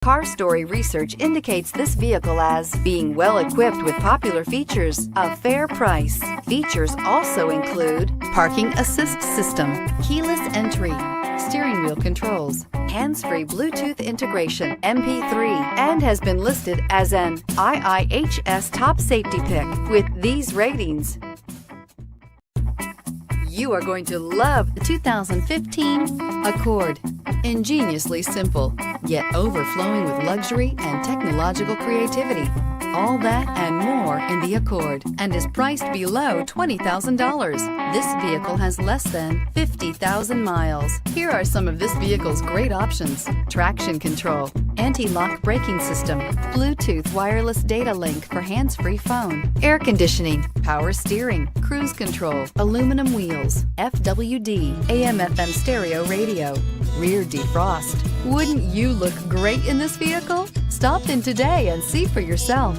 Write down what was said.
Car Story research indicates this vehicle as being well equipped with popular features, a fair price. Features also include parking assist system, keyless entry, steering wheel controls, hands-free Bluetooth integration, MP3, and has been listed as an IIHS top safety pick with these ratings. You are going to love the 2015 Accord. Ingeniously simple, yet overflowing with luxury and technological creativity. All that and more in the Accord, and is priced below $20,000. This vehicle has less than 50,000 miles. Here are some of this vehicle's great options: traction control, anti-lock braking system, Bluetooth wireless data link for hands-free phone, air conditioning, power steering, cruise control, aluminum wheels, FWD, AM/FM stereo radio, rear defrost. Wouldn't you look great in this vehicle? Stop in today and see for yourself.